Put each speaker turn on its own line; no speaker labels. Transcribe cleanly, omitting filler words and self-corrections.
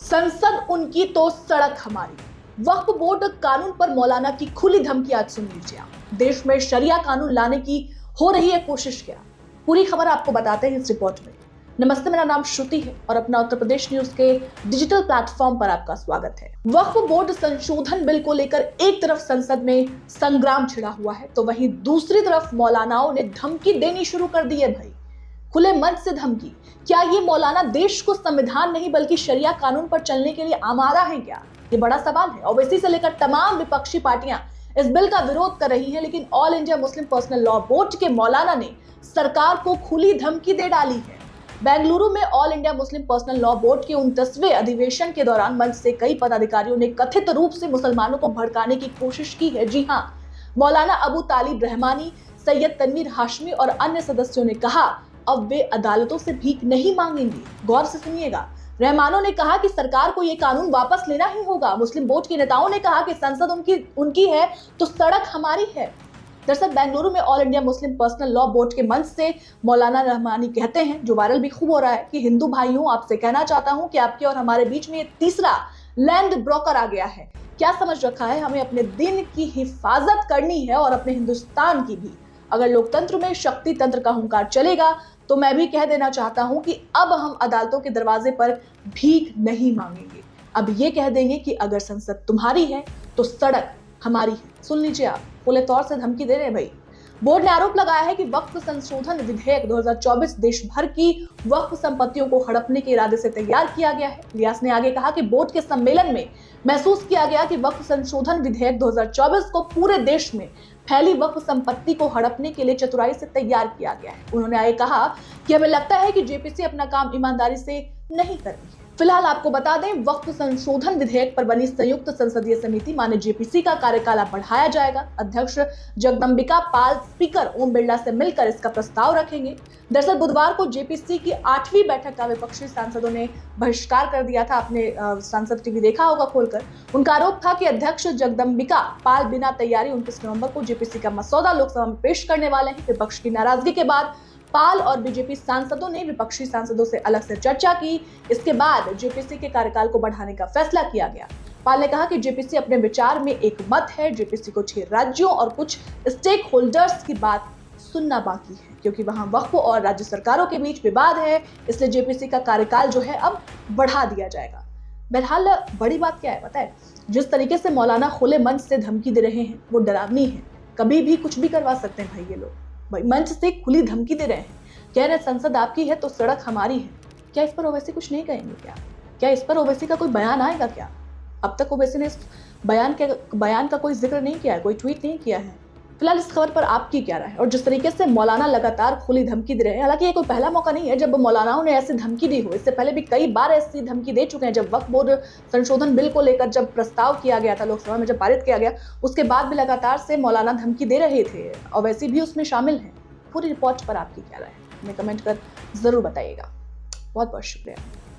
संसद उनकी तो सड़क हमारी। वक्फ बोर्ड कानून पर मौलाना की खुली धमकी आज सुन लीजिए आप। देश में शरिया कानून लाने की हो रही है कोशिश क्या? पूरी खबर आपको बताते हैं इस रिपोर्ट में। नमस्ते, मेरा नाम श्रुति है और अपना उत्तर प्रदेश न्यूज के डिजिटल प्लेटफॉर्म पर आपका स्वागत है। वक्फ बोर्ड संशोधन बिल को लेकर एक तरफ संसद में संग्राम छिड़ा हुआ है, तो वहीं दूसरी तरफ मौलानाओं ने धमकी देनी शुरू कर दी है। भाई, खुले मंच से धमकी। क्या ये मौलाना देश को संविधान नहीं बल्कि शरिया कानून पर चलने के लिए आमादा है क्या? ये बड़ा सवाल है। ओवैसी से लेकर तमाम विपक्षी पार्टियां इस बिल का विरोध कर रही हैं, लेकिन all India Muslim personal law board के मौलाना ने सरकार को खुली धमकी दे डाली है। बेंगलुरु में all India Muslim personal law board के 29वें अधिवेशन के दौरान मंच से कई पदाधिकारियों ने कथित रूप से मुसलमानों को भड़काने की कोशिश की है। जी हां, मौलाना अबू तालिब रहमानी, सैयद तनवीर हाशमी और अन्य सदस्यों ने कहा अब वे अदालतों से भीख नहीं मांगेंगे। गौर से सुनिएगा। रहमानों ने कहा कि सरकार को यह कानून वापस लेना ही होगा। मुस्लिम बोर्ड के नेताओं ने कहा कि संसद उनकी है तो सड़क हमारी है। दरअसल बेंगलुरु में all India Muslim personal law board के मंच से मौलाना रहमानी कहते हैं, जो वायरल भी खूब हो रहा है, कि हिंदू भाइयों, आपसे कहना चाहता हूं कि आपके और हमारे बीच में तीसरा लैंड ब्रोकर आ गया है। क्या समझ रखा है? हमें अपने दिन की हिफाजत करनी है और अपने हिंदुस्तान की भी। अगर लोकतंत्र में शक्ति तंत्र का हुंकार चलेगा तो मैं भी कह देना चाहता हूं कि अब हम अदालतों के दरवाजे पर भीख नहीं मांगेंगे। अब ये कह देंगे कि अगर संसद तुम्हारी है तो सड़क हमारी है। सुन लीजिए आप, खुले तौर से धमकी दे रहे हैं भाई। बोर्ड ने आरोप लगाया है कि वक्फ संशोधन विधेयक 2024 देश भर की वक्फ संपत्तियों को हड़पने के इरादे से तैयार किया गया है। रियास ने आगे कहा कि बोर्ड के सम्मेलन में महसूस किया गया कि वक्फ संशोधन विधेयक 2024 को पूरे देश में फैली वक्फ संपत्ति को हड़पने के लिए चतुराई से तैयार किया गया है। उन्होंने आगे कहा कि हमें लगता है कि जेपीसी अपना काम ईमानदारी से नहीं कर रही है। फिलहाल आपको बता दें, वक्फ संशोधन विधेयक पर बनी संयुक्त संसदीय समिति माने जेपीसी का कार्यकाल बढ़ाया जाएगा। अध्यक्ष जगदम्बिका पाल स्पीकर ओम बिरला से मिलकर इसका प्रस्ताव रखेंगे। दरअसल बुधवार को जेपीसी की 8वीं बैठक का विपक्षी सांसदों ने बहिष्कार कर दिया था। आपने संसद टीवी देखा होगा खोलकर। उनका आरोप था कि अध्यक्ष जगदम्बिका पाल बिना तैयारी 29 नवंबर को जेपीसी का मसौदा लोकसभा में पेश करने वाले हैं। विपक्ष की नाराजगी के बाद पाल और बीजेपी सांसदों ने विपक्षी सांसदों से अलग से चर्चा की। इसके बाद जेपीसी के कार्यकाल को बढ़ाने का फैसला किया गया। पाल ने कहा कि जेपीसी अपने विचार में एक मत है। जेपीसी को 6 राज्यों और कुछ स्टेक होल्डर्स की बात सुनना बाकी है, क्योंकि वहां वक्फ और राज्य सरकारों के बीच विवाद है। इसलिए जेपीसी का कार्यकाल जो है अब बढ़ा दिया जाएगा। बहरहाल बड़ी बात क्या है पता है? जिस तरीके से मौलाना खुले मंच से धमकी दे रहे हैं वो डरावनी है। कभी भी कुछ भी करवा सकते हैं भाई ये लोग। भाई मंच से खुली धमकी दे रहे हैं, कह रहे संसद आपकी है तो सड़क हमारी है। क्या इस पर ओवैसी कुछ नहीं कहेंगे क्या इस पर ओवैसी का कोई बयान आएगा क्या? अब तक ओवैसी ने इस बयान का कोई जिक्र नहीं किया है, कोई ट्वीट नहीं किया है। फिलहाल इस खबर पर आपकी क्या राय है? और जिस तरीके से मौलाना लगातार खुली धमकी दे रहे हैं, हालांकि ये कोई पहला मौका नहीं है जब मौलानाओं ने ऐसी धमकी दी हो। इससे पहले भी कई बार ऐसी धमकी दे चुके हैं। जब वक्फ बोर्ड संशोधन बिल को लेकर जब प्रस्ताव किया गया था लोकसभा में, जब पारित किया गया, उसके बाद भी लगातार से मौलाना धमकी दे रहे थे। ओवैसी भी उसमें शामिल है। पूरी रिपोर्ट पर आपकी क्या राय है? हमें कमेंट कर जरूर बताइएगा। बहुत बहुत शुक्रिया।